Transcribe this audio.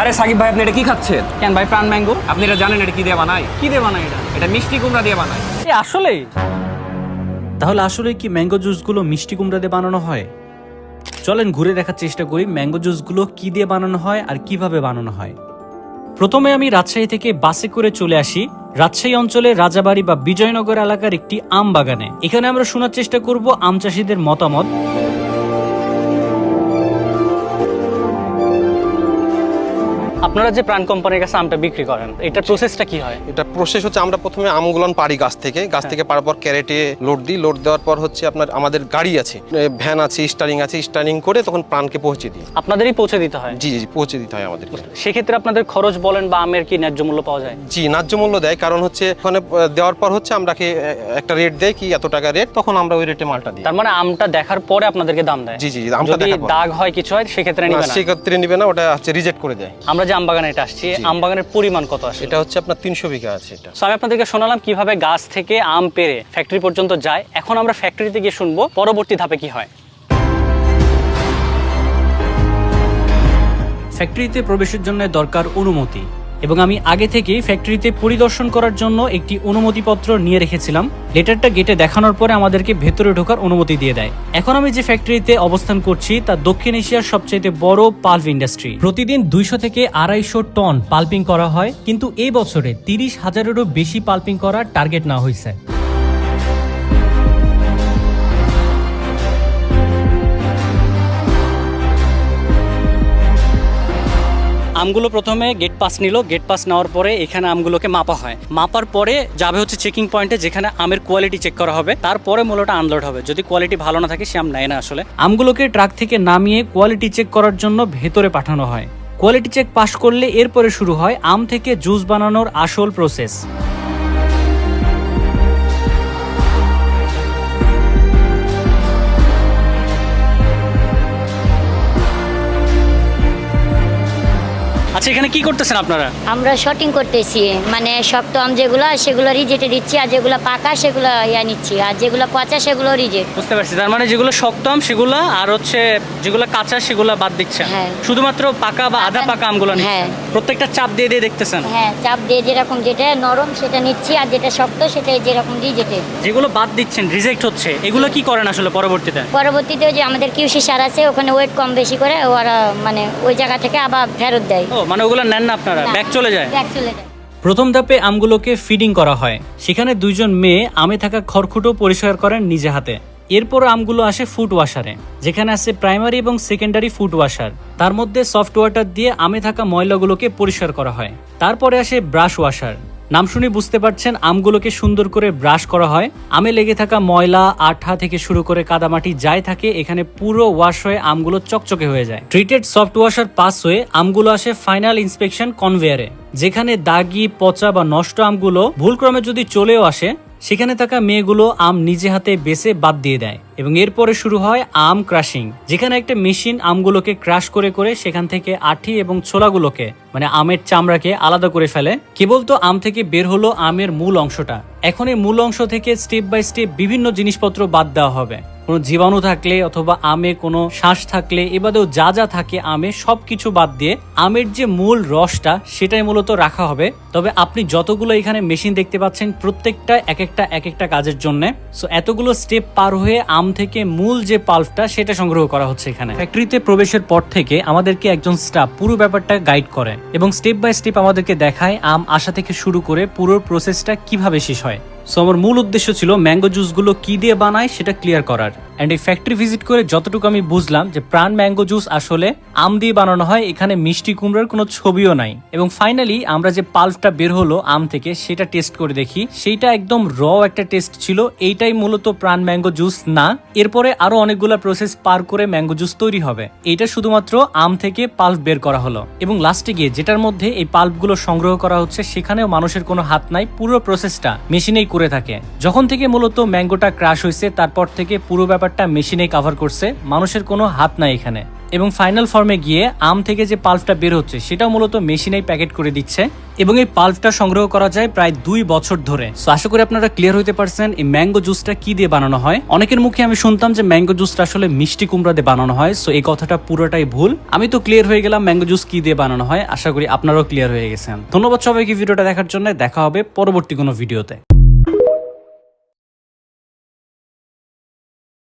আরে সাকিব ভাই, আপনি এটা কি খাচ্ছেন? কেন ভাই, প্রাণ ম্যাঙ্গো। আপনি এটা জানেন এটা কি দিয়ে বানায়? কি দিয়ে বানায় এটা? এটা মিষ্টি কুমড়া দিয়ে বানায়। আসলেই? তাহলে আসলে কি ম্যাঙ্গো জুসগুলো মিষ্টি কুমড়া দিয়ে বানানো হয়? চলেন ঘুরে দেখার চেষ্টা করি ম্যাঙ্গো জুসগুলো কি দিয়ে বানানো হয় আর কিভাবে বানানো হয়। প্রথমে আমি রাজশাহী থেকে বাসে করে চলে আসি রাজশাহী অঞ্চলে রাজাবাড়ি বা বিজয়নগর এলাকার একটি আম বাগানে। এখানে আমরা শোনার চেষ্টা করব আম চাষিদের মতামত। আপনারা যে প্রাণ কোম্পানির কাছে আমটা বিক্রি করেন, এটার প্রসেসটা কি হয়? এটা প্রসেস হচ্ছে আমরা প্রথমে আমগুলো পাড়ি গাছ থেকে পাড়ার পর ক্যারেটে লোড দিই। লোড দেওয়ার পর হচ্ছে আপনার আমাদের গাড়ি আছে, ভ্যান আছে, স্টারিং করে তখন প্রাণকে পৌঁছে দিই। আপনাদেরই পৌঁছে দিতে হয়? জি জি, পৌঁছে দিতে হয় আমাদের। সেক্ষেত্রে আপনাদের খরচ বলেন বা আমের কি ন্যায্য মূল্য পাওয়া যায়? জি, ন্যায্য মূল্য দেয়, কারণ হচ্ছে ওখানে দেওয়ার পর হচ্ছে আমরাকে একটা রেট দেয়, কি এত টাকা রেট, তখন আমরা ওই রেটে মালটা দিই। তার মানে আমটা দেখার পরে আপনাদেরকে দাম দেয়? জি জি, আমটা যদি দেখার পর দাগ হয় কিছু হয় সেক্ষেত্রে নিবে না? সেক্ষেত্রে নিবে না, ওটা হচ্ছে রিজেক্ট করে দেয়। আমরা যে আম বাগানে এটা আসছি, আম বাগানের পরিমাণ কত আসে? এটা হচ্ছে আপনার 300 বিঘা আছে এটা। আমি আপনাদেরকে শোনালাম কিভাবে গাছ থেকে আম পেড়ে ফ্যাক্টরি পর্যন্ত যায়। এখন আমরা ফ্যাক্টরিতে গিয়ে শুনবো পরবর্তী ধাপে কি হয়। ফ্যাক্টরিতে প্রবেশের জন্য দরকার অনুমতি, এবং আমি আগে থেকেই ফ্যাক্টরিতে পরিদর্শন করার জন্য একটি অনুমতিপত্র নিয়ে রেখেছিলাম। লেটারটা গেটে দেখানোর পরে আমাদেরকে ভেতরে ঢোকার অনুমতি দিয়ে দেয়। এখন আমি যে ফ্যাক্টরিতে অবস্থান করছি তা দক্ষিণ এশিয়ার সবচেয়ে বড় পাল্প ইন্ডাস্ট্রি। প্রতিদিন 200 থেকে 250 টন পাল্পিং করা হয়, কিন্তু এই বছরে 30,000-এরও বেশি পাল্পিং করার টার্গেট নেওয়া হয়েছে। আমগুলো প্রথমে গেট পাস নিল। গেট পাস নেওয়ার পরে এখানে আমগুলোকে মাপা হয়। মাপার পরে যাবে হচ্ছে চেকিং পয়েন্টে, যেখানে আমের কোয়ালিটি চেক করা হবে। তারপরে মূলটা আনলোড হবে। যদি কোয়ালিটি ভালো না থাকে সে আম নেয় না। আসলে আমগুলোকে ট্রাক থেকে নামিয়ে কোয়ালিটি চেক করার জন্য ভেতরে পাঠানো হয়। কোয়ালিটি চেক পাস করলে এরপরে শুরু হয় আম থেকে জুস বানানোর আসল প্রসেস। আচ্ছা, এখানে কি করতেছেন আপনারা? আমরা শর্টিং করতেছি, মানে শক্ত আম যেগুলো সেগুলো রিজেটে দিচ্ছি, আর যেগুলো পাকা সেগুলো নিচ্ছি, আর যেগুলো পচা সেগুলো রিজেট। বুঝতে পারছি। তার মানে যেগুলো শক্ত আম সেগুলো, আর হচ্ছে যেগুলো কাঁচা সেগুলো বাদ দিচ্ছেন। হ্যাঁ। শুধুমাত্র পাকা বা আধা পাকা আমগুলো নিচ্ছেন। হ্যাঁ। প্রত্যেকটা চাপ দিয়ে দিয়ে দেখতেছেন? হ্যাঁ, চাপ দিয়ে যেরকম যেটা নরম সেটা নিচ্ছি, আর যেটা শক্ত সেটা যেরকম রিজেটে। যেগুলো বাদ দিচ্ছেন, রিজেক্ট হচ্ছে, এগুলো কি করেন আসলে পরবর্তীতে? পরবর্তীতে যে আমাদের কিউসি সার আছে, ওখানে ওয়েট কম বেশি করে ওরা মানে ওই জায়গা থেকে আবার ফেরত দেয়। ও, মানে ওগুলো নেন না আপনারা, ব্যাক চলে যায়? ব্যাক চলে যায়। প্রথম ধাপে আমগুলোকে ফিডিং করা হয়। সেখানে 2জন মেয়ে আমে থাকা খড়কুটো পরিষ্কার করেন নিজে হাতে। এরপর আমগুলো আসে ফুড ওয়াশারে, যেখানে আছে প্রাইমারি এবং সেকেন্ডারি ফুড ওয়াশার। তার মধ্যে সফট ওয়াটার দিয়ে আমে থাকা ময়লাগুলোকে পরিষ্কার করা হয়। তারপরে আসে ব্রাশ ওয়াশার। নাম শুনে বুঝতে পারছেন আমগুলোকে সুন্দর করে ব্রাশ করা হয়। আমে লেগে থাকা ময়লা, আঠা থেকে শুরু করে কাদামাটি যাই থাকে এখানে পুরো ওয়াশ হয়ে আমগুলো চকচকে হয়ে যায়। ট্রিটেড সফট ওয়াশার পাস হয়ে আমগুলো আসে ফাইনাল ইন্সপেকশন কনভেয়ারে, যেখানে দাগি, পচা বা নষ্ট আমগুলো ভুলক্রমে যদি চলেও আসে সেখানে থাকা মেয়েগুলো আম নিজে হাতে বেছে বাদ দিয়ে দেয়। এবং এরপরে শুরু হয় আম ক্রাশিং, যেখানে একটা মেশিন আমগুলোকে ক্রাশ করে করে সেখান থেকে আঠি এবং ছোলাগুলোকে মানে আমের চামড়াকে আলাদা করে ফেলে। কেবল তো আম থেকে বের হলো আমের মূল অংশটা। এখন এই মূল অংশ থেকে স্টেপ বাই স্টেপ বিভিন্ন জিনিসপত্র বাদ দেওয়া হবে। কোনো জীবাণু থাকলে অথবা আমে কোনো শ্বাস থাকলে, এবারেও যা যা থাকে আমে সবকিছু বাদ দিয়ে আমের যে মূল রসটা সেটাই মূলত রাখা হবে। তবে আপনি যতগুলো এখানে মেশিন দেখতে পাচ্ছেন প্রত্যেকটা এক একটা কাজের জন্য। সো এতগুলো স্টেপ পার হয়ে আম থেকে মূল যে পাল্পটা সেটা সংগ্রহ করা হচ্ছে এখানে। ফ্যাক্টরিতে প্রবেশের পর থেকে আমাদেরকে একজন স্টাফ পুরো ব্যাপারটা গাইড করে এবং স্টেপ বাই স্টেপ আমাদেরকে দেখায় আম আসা থেকে শুরু করে পুরো প্রসেসটা কিভাবে শেষ হয়। সো আমার মূল উদ্দেশ্য ছিল ম্যাঙ্গো জুসগুলো কি দিয়ে বানায় সেটা ক্লিয়ার করার। অ্যান্ড এই ফ্যাক্টরি ভিজিট করে যতটুকু আমি বুঝলাম যে প্রাণ ম্যাঙ্গো জুস আসলে আম দিয়ে বানানো হয়, এখানে মিষ্টি কুমড়ার কোনো ছবিও নাই। এবং ফাইনালি আমরা যে পাল্পটা বের হলো আম থেকে সেটা টেস্ট করে দেখি, সেইটা একদম র একটা টেস্ট ছিল। এইটাই মূলত প্রাণ ম্যাঙ্গো জুস না। এরপরে আরো অনেকগুলো প্রসেস পার করে ম্যাঙ্গো জুস তৈরি হবে। এইটা শুধুমাত্র আম থেকে পাল্প বের করা হলো। এবং লাস্টে গিয়ে যেটার মধ্যে এই পাল্পগুলো সংগ্রহ করা হচ্ছে সেখানেও মানুষের কোনো হাত নাই, পুরো প্রসেসটা মেশিনেই করে থাকে। যখন থেকে মূলত ম্যাঙ্গোটা ক্রাশ হয়েছে তারপর থেকে পুরো ব্যাপার ব্যাপারটা মেশিনে কভার করছে, মানুষের কোনো হাত নাই এখানে। এবং ফাইনাল ফর্মে গিয়ে আম থেকে যে পাল্পটা বের হচ্ছে সেটাও মূলত মেশিনেই প্যাকেট করে দিচ্ছে এবং এই পাল্পটা সংগ্রহ করা যায় প্রায় 2 বছর ধরে। সো আশা করি আপনারা ক্লিয়ার হইতে পারছেন এই ম্যাঙ্গো জুসটা কি দিয়ে বানানো হয়। অনেকের মুখে আমি শুনতাম যে ম্যাঙ্গো জুসটা আসলে মিষ্টি কুমড়া দিয়ে বানানো হয়, সো এই কথাটা পুরোটাই ভুল। আমি তো ক্লিয়ার হয়ে গেলাম ম্যাঙ্গো জুস কি দিয়ে বানানো হয়, আশা করি আপনারাও ক্লিয়ার হয়ে গেছেন। ধন্যবাদ সবাইকে ভিডিওটা দেখার জন্য, দেখা হবে পরবর্তী কোনো ভিডিওতে।